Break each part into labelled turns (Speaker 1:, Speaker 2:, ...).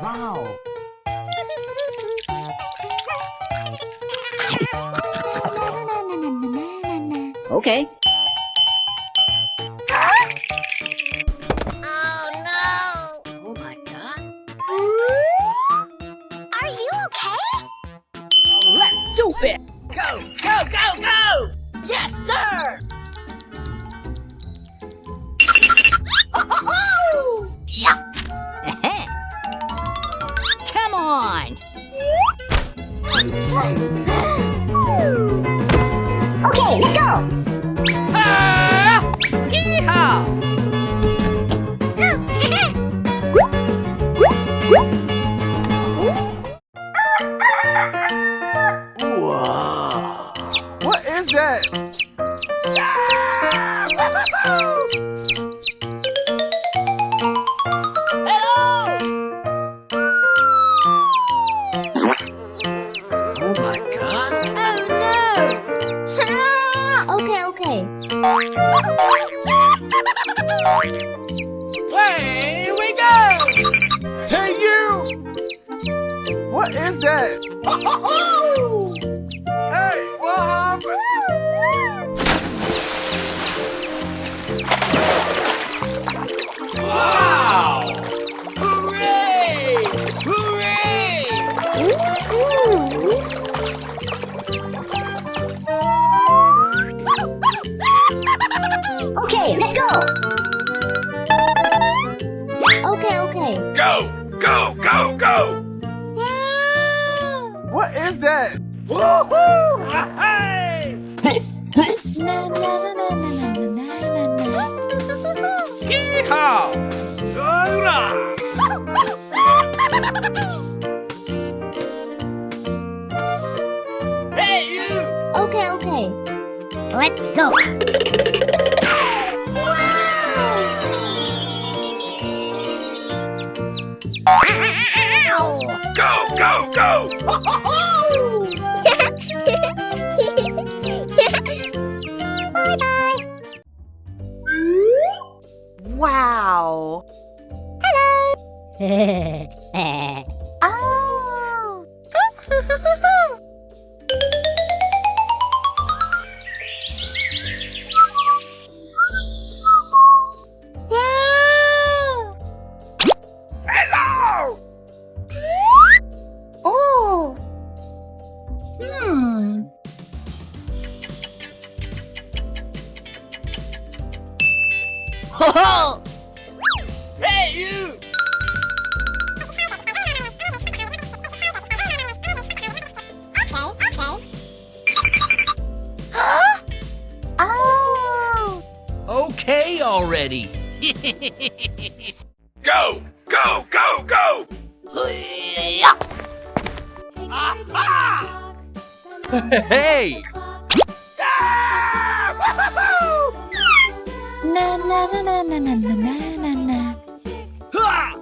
Speaker 1: Wow.
Speaker 2: Okay.
Speaker 3: Oh no!
Speaker 2: Oh my God.
Speaker 3: Are you okay?
Speaker 2: Let's do it. Go, go, go, go. Yes, sir. Come on.
Speaker 3: Okay, let's go!
Speaker 2: Yeehaw.
Speaker 1: Wow. What is that?
Speaker 2: Oh my God.
Speaker 3: Oh no! Okay.
Speaker 2: Here we go. Hey, you.
Speaker 1: What is that? Hey, what happened?
Speaker 2: Wow. Hooray. Hooray.
Speaker 3: Okay, let's go! Okay.
Speaker 1: Go, go, go, go. What is that? Woohoo!
Speaker 2: Hey. Yeehaw. Hey, you.
Speaker 3: Okay. Let's go!
Speaker 1: Go, go, go.
Speaker 3: Bye-bye!
Speaker 4: Wow.
Speaker 3: Oh!
Speaker 1: Hello!
Speaker 3: Oh!
Speaker 2: Ho-ho. Hey, you.
Speaker 3: Oh!
Speaker 2: Okay already.
Speaker 1: Go, go, go, go.
Speaker 2: Hey.
Speaker 1: Ah, woohoo!
Speaker 3: Na na na na na na na na na.
Speaker 2: Ha!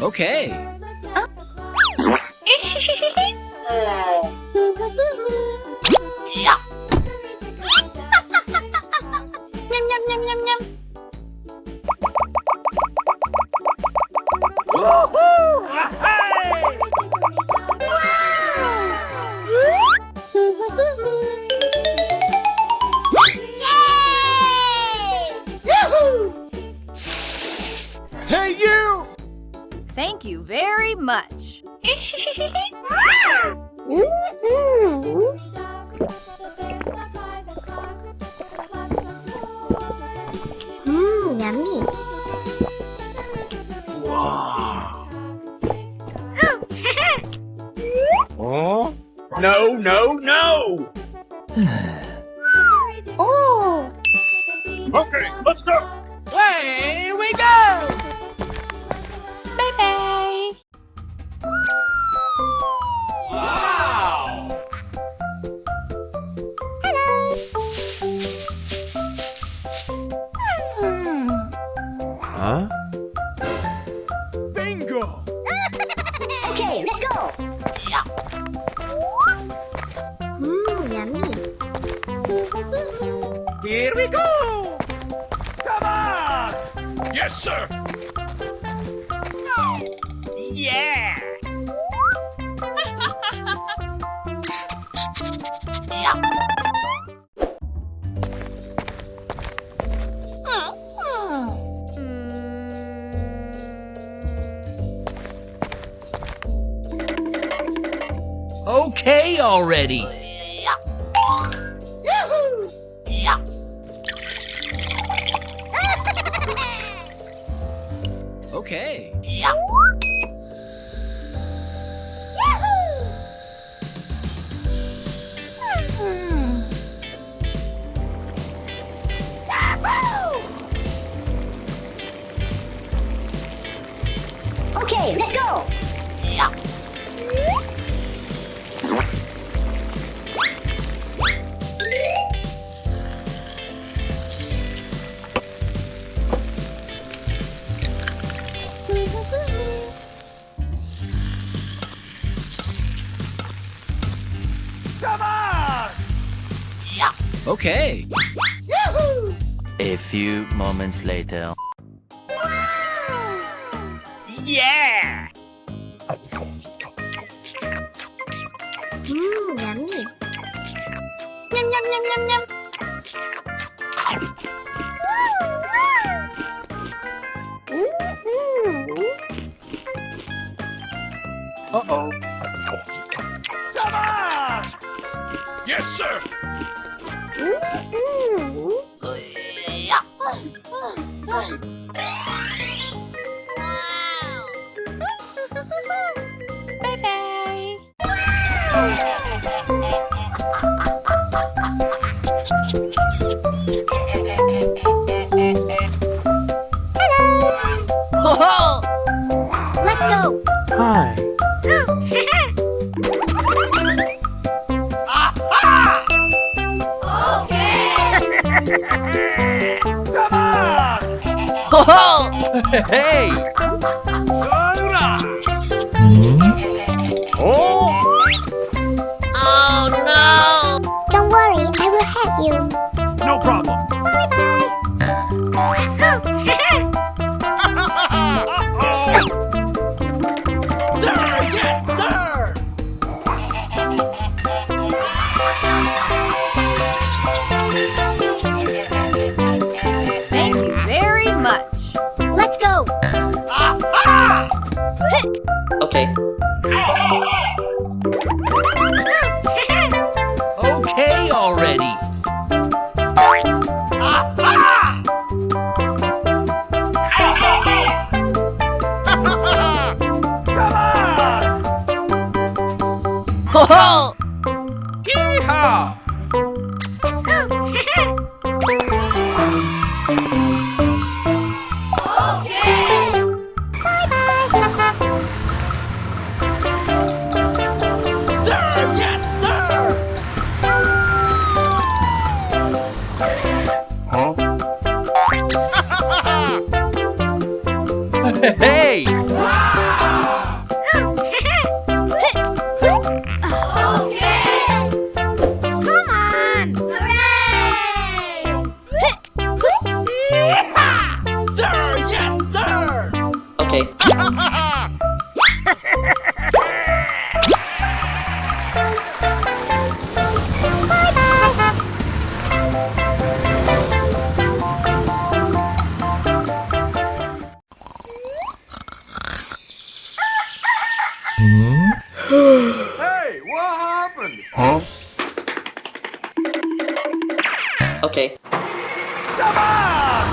Speaker 2: Okay.
Speaker 3: Nhâm nhâm nhâm nhâm nhâm.
Speaker 1: Woohoo!
Speaker 2: Hey, you.
Speaker 4: Thank you very much.
Speaker 3: Yummy.
Speaker 1: Wow. Huh? No, no, no.
Speaker 3: Oh!
Speaker 1: Okay, let's go.
Speaker 2: Away we go.
Speaker 3: Bye-bye.
Speaker 2: Wow.
Speaker 1: Huh? Bingo.
Speaker 2: Okay, let's go.
Speaker 3: Yummy.
Speaker 1: Here we go! Come on! Yes, sir! Yeah!
Speaker 5: Okay already. Okay.
Speaker 2: Okay, let's go.
Speaker 1: Come on!
Speaker 5: Okay.
Speaker 6: A few moments later.
Speaker 1: Yeah!
Speaker 3: Yummy. Yum yum yum yum yum.
Speaker 1: Uh-oh. Come on! Yes, sir!
Speaker 3: Bye bye.
Speaker 2: Let's go.
Speaker 1: Hi. Come on!
Speaker 5: Hey!
Speaker 1: Oh!
Speaker 3: Don't worry, I will help you.
Speaker 1: No problem.
Speaker 5: Sir! Yes, sir!
Speaker 4: Thank you very much.
Speaker 2: Let's go.
Speaker 7: Okay.
Speaker 5: Okay already.
Speaker 1: Come on!
Speaker 5: Ho-ho!
Speaker 1: Yeehaw!
Speaker 5: Sir! Yes, sir! Hey! Sir! Yes, sir!
Speaker 7: Okay.
Speaker 1: Hey, what happened?
Speaker 7: Okay.
Speaker 1: Come on!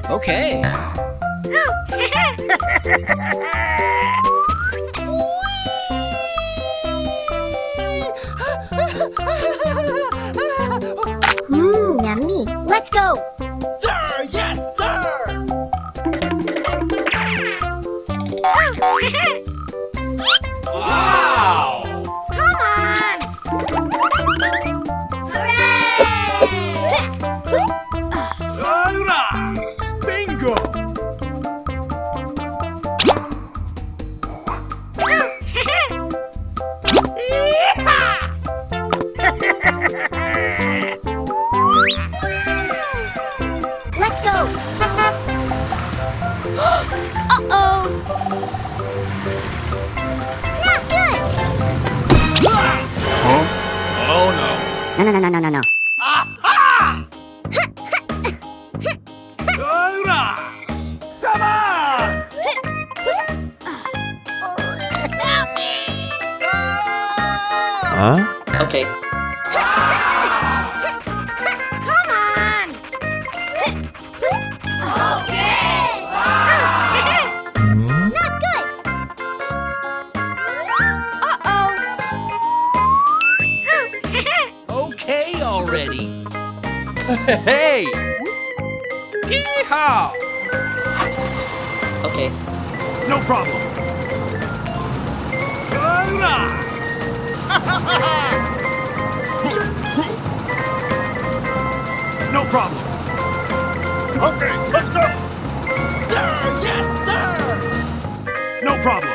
Speaker 5: Okay.
Speaker 3: Yummy.
Speaker 2: Let's go.
Speaker 5: Sir! Yes, sir!
Speaker 1: Wow!
Speaker 2: Come on. Hooray!
Speaker 4: Let's go. Uh-oh. Not good.
Speaker 1: Oh no.
Speaker 4: No.
Speaker 1: Come on!
Speaker 6: Huh?
Speaker 7: Okay.
Speaker 4: Come on. Not good. Uh-oh.
Speaker 5: Okay already.
Speaker 6: Hey!
Speaker 1: Yeehaw!
Speaker 7: Okay.
Speaker 1: No problem. No problem. Okay, let's go.
Speaker 5: Sir, yes, sir.
Speaker 1: No problem.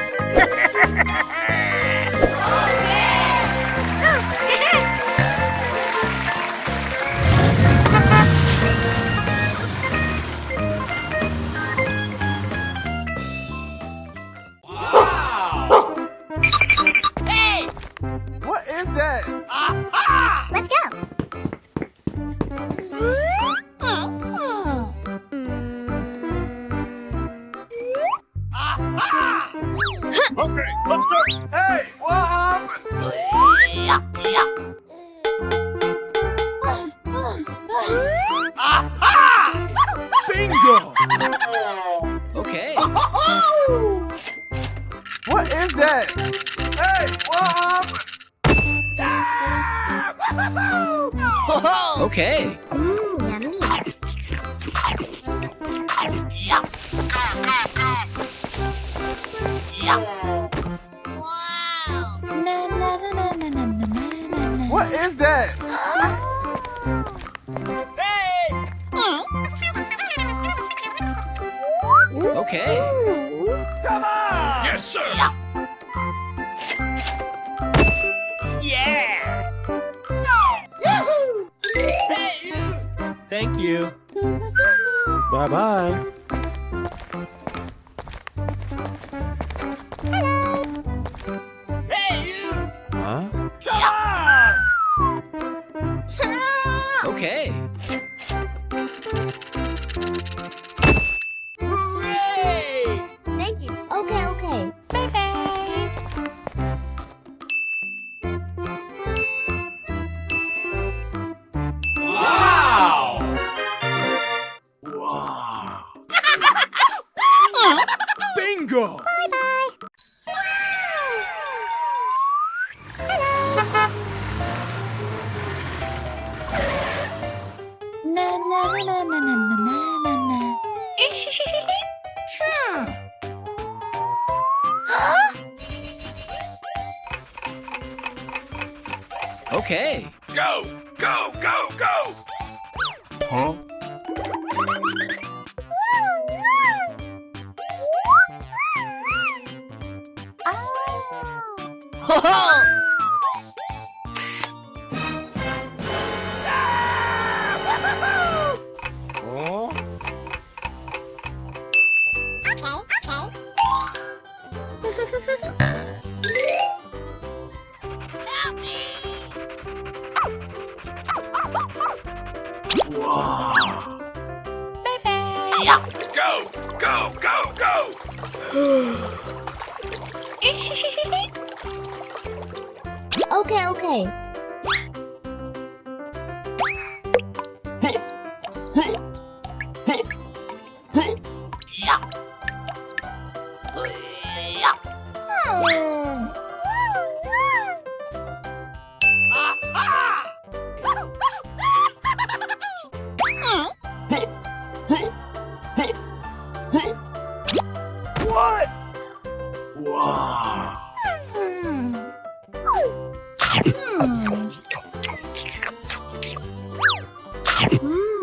Speaker 5: What is that?
Speaker 4: Let's go.
Speaker 1: Okay, let's go. Hey, what happened? Bingo!
Speaker 5: Okay. What is that?
Speaker 1: Hey, what happened?
Speaker 5: Okay.
Speaker 4: Yummy.
Speaker 3: Na na na na na na na na na.
Speaker 5: What is that? Okay.
Speaker 1: Come on! Yes, sir!
Speaker 6: Thank you. Bye-bye. Huh?
Speaker 1: Come on!
Speaker 5: Okay.
Speaker 4: Thank you. Okay.
Speaker 1: Bingo!
Speaker 3: Na na na na na na na na na.
Speaker 5: Okay.
Speaker 1: Go! Go! Go! Go! Huh? Go! Go! Go! Go!
Speaker 4: Okay.
Speaker 1: What?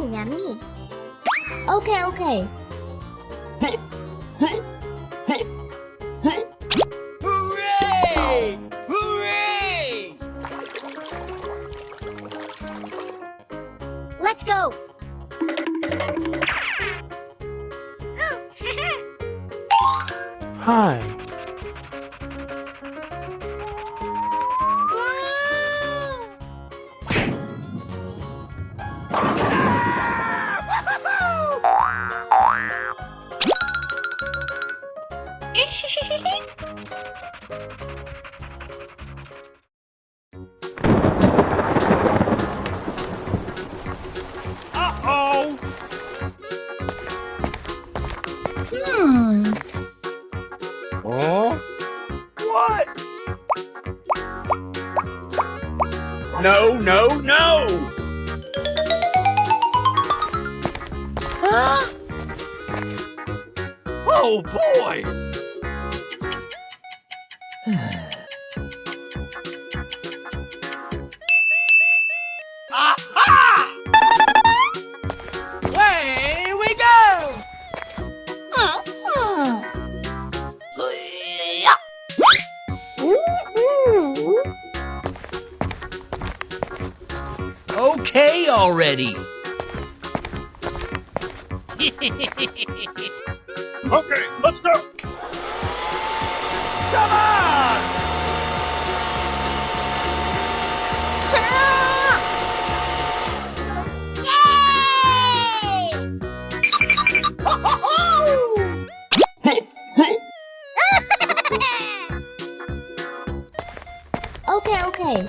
Speaker 4: Yummy. Okay.
Speaker 5: Hooray! Hooray!
Speaker 4: Let's go.
Speaker 6: Hi.
Speaker 1: Uh-oh!
Speaker 6: Oh?
Speaker 1: What? No, no, no! Oh, boy! Aha! Away we go!
Speaker 5: Okay already.
Speaker 1: Okay, let's go! Come on!
Speaker 4: Okay, okay.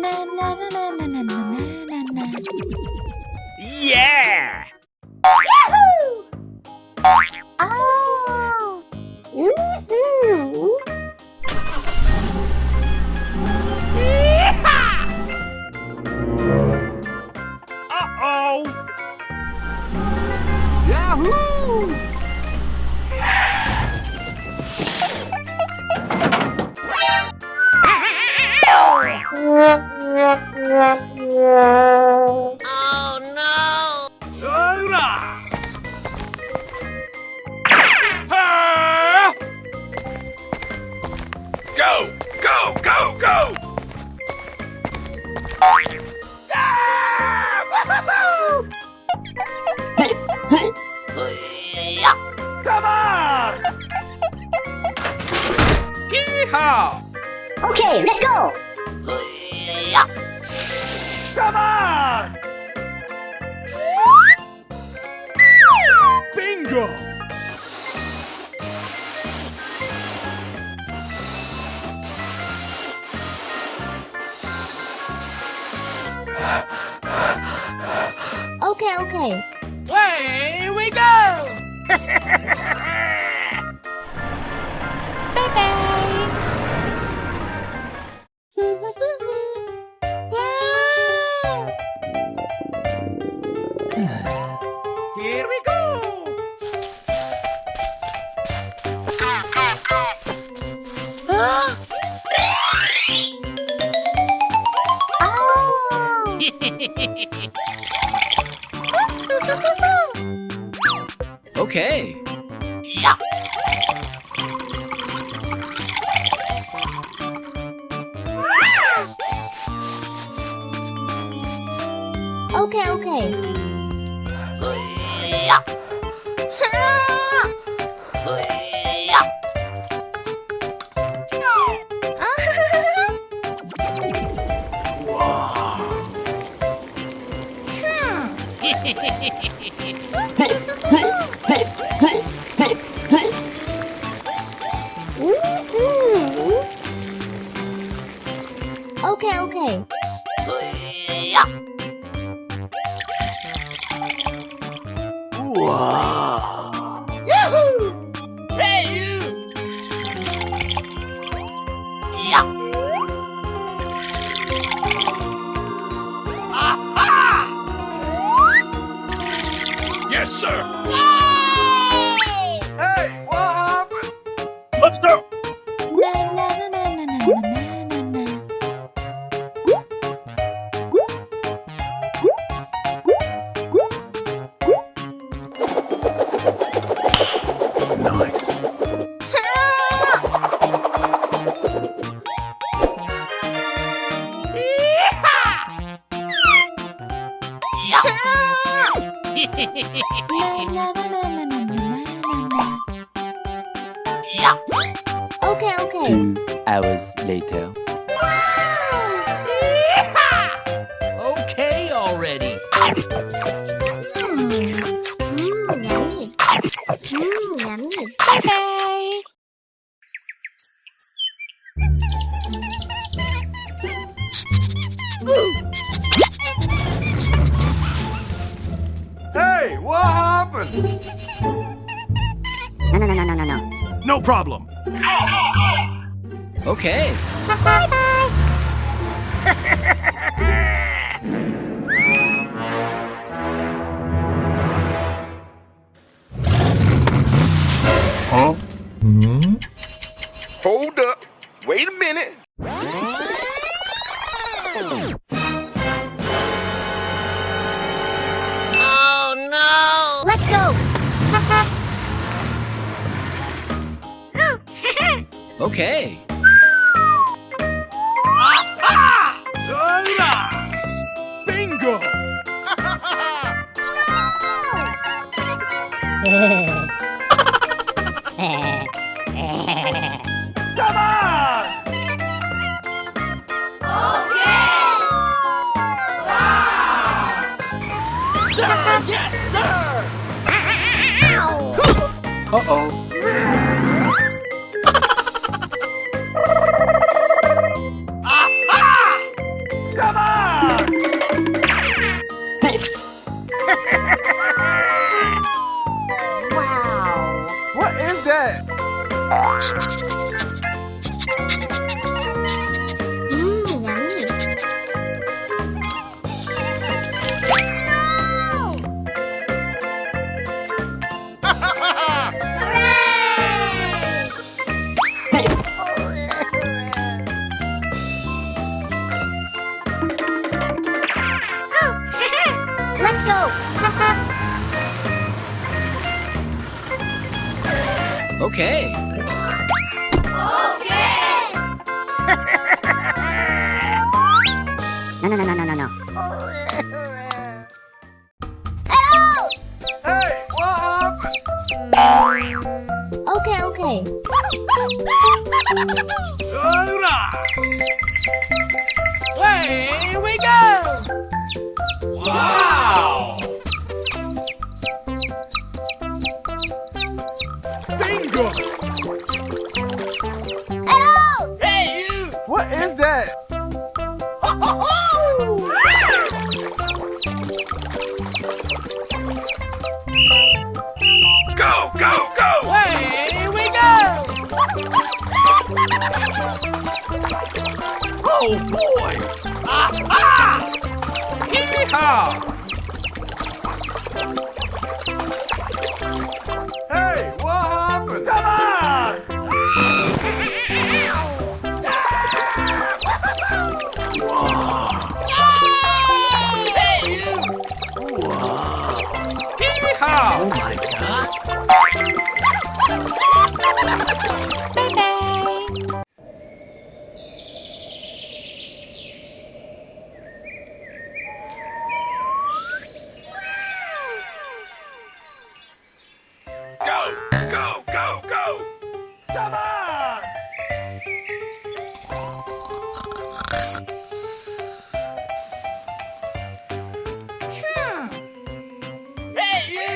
Speaker 3: Na na na na na na na na na.
Speaker 1: Yeah!
Speaker 4: Oh. Woohoo.
Speaker 1: Uh-oh!
Speaker 5: Yahoo!
Speaker 1: Hurrah! Ah! Go! Go! Go! Go! Come on! Yeehaw!
Speaker 4: Okay, let's go.
Speaker 1: Come on! Bingo!
Speaker 4: Okay, okay.
Speaker 1: Away we go! Here we go!
Speaker 4: Oh.
Speaker 5: Okay.
Speaker 4: Okay, okay. Woohoo. Okay, okay. Yahoo!
Speaker 1: Hey, you! Aha! Yes, sir! Hey, what happened? Let's go!
Speaker 3: Na na na na na na na na na.
Speaker 4: Okay, okay.
Speaker 6: 2 hours later.
Speaker 5: Okay already.
Speaker 4: Yummy. Yummy.
Speaker 3: Bye.
Speaker 1: Hey, what happened?
Speaker 4: No.
Speaker 1: No problem.
Speaker 5: Okay.
Speaker 1: Hold up. Wait a minute.
Speaker 4: Let's go.
Speaker 5: Okay.
Speaker 1: Bingo! Come on!
Speaker 5: Yes, sir.
Speaker 6: Uh-oh.
Speaker 1: Come on!
Speaker 4: Wow.
Speaker 6: What is that?
Speaker 4: Yummy. Let's go.
Speaker 5: Okay.
Speaker 4: No.
Speaker 1: Hey, what happened?
Speaker 4: Okay.
Speaker 1: Here we go! Wow! Bingo!
Speaker 5: Hey, you.
Speaker 6: What is that?
Speaker 1: Go, go, go! Here we go! Oh boy! Ah! Yeehaw! Hey, what happened? Come on!
Speaker 5: Hey, you.
Speaker 1: Yeehaw!
Speaker 5: Oh my God.
Speaker 1: Go, go, go, go! Come on!
Speaker 5: Hey, you.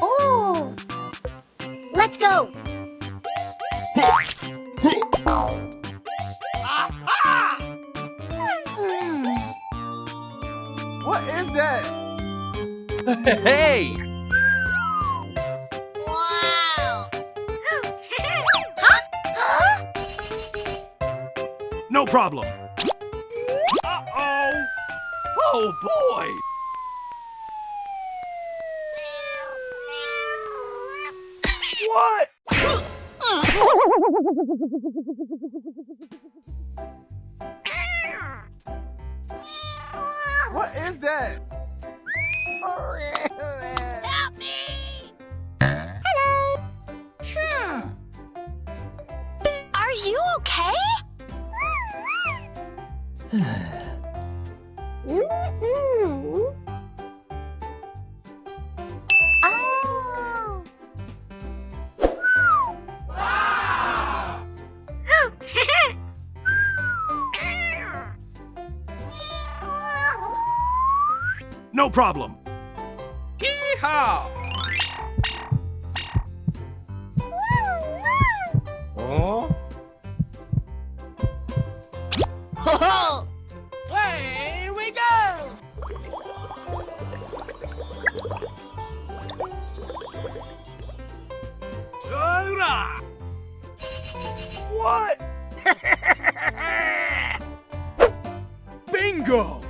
Speaker 4: Oh. Let's go.
Speaker 6: What is that?
Speaker 1: Hey!
Speaker 4: Wow.
Speaker 1: No problem. Uh-oh! Oh boy! What?
Speaker 6: What is that?
Speaker 4: Help me.
Speaker 3: Are you okay?
Speaker 4: Oh.
Speaker 1: No problem. Yeehaw! Oh?
Speaker 5: Ho-ho! Away we go!
Speaker 1: Hurrah! What? Bingo!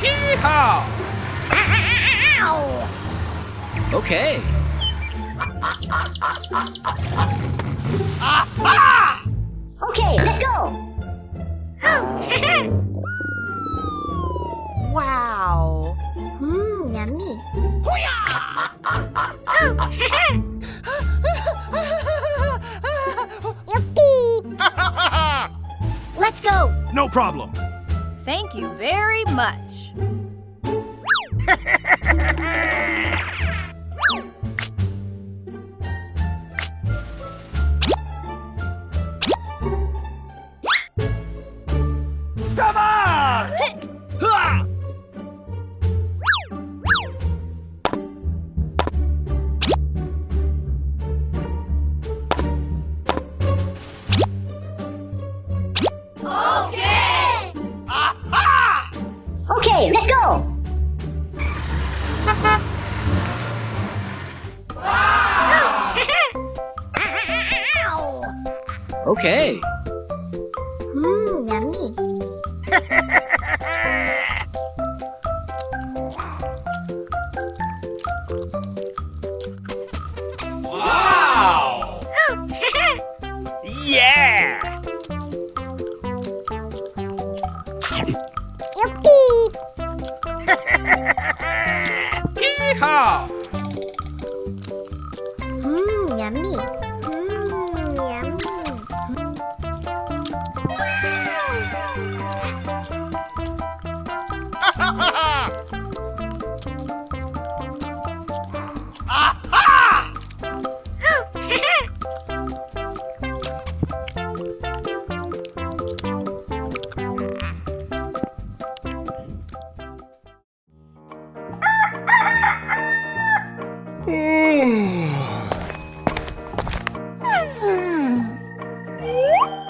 Speaker 1: Yeehaw!
Speaker 5: Okay.
Speaker 4: Okay, let's go. Wow. Yummy. Yippee! Let's go.
Speaker 1: No problem.
Speaker 2: Thank you very much.
Speaker 1: Come on!
Speaker 5: Ha!
Speaker 4: Okay, let's go.
Speaker 5: Okay.
Speaker 4: Yummy.
Speaker 1: Wow!
Speaker 5: Yeah!
Speaker 4: Yippee!
Speaker 1: Yeehaw!
Speaker 4: Yummy. Yummy.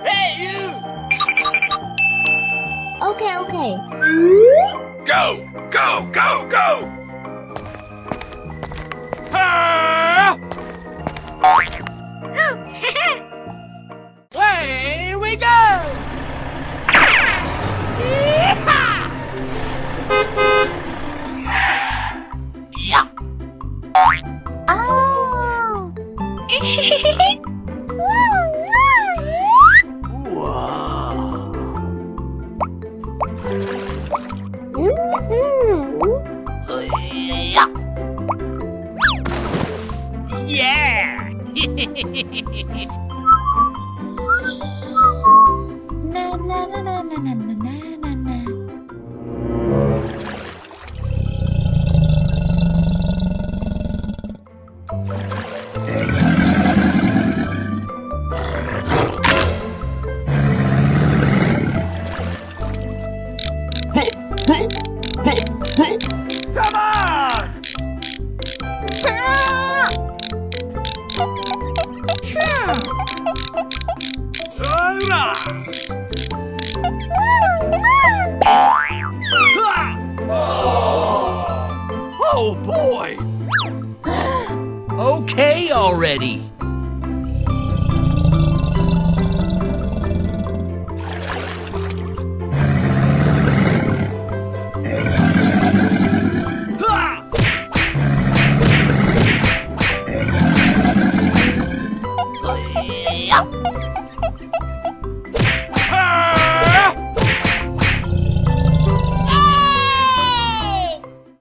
Speaker 5: Hey, you!
Speaker 4: Okay, okay.
Speaker 1: Go! Go! Go! Go! Ah!
Speaker 5: Away we go!
Speaker 4: Oh!
Speaker 5: Yeah!
Speaker 3: Na na na na na na na na na.
Speaker 1: Come on! Hurrah! Oh boy!
Speaker 5: Okay already.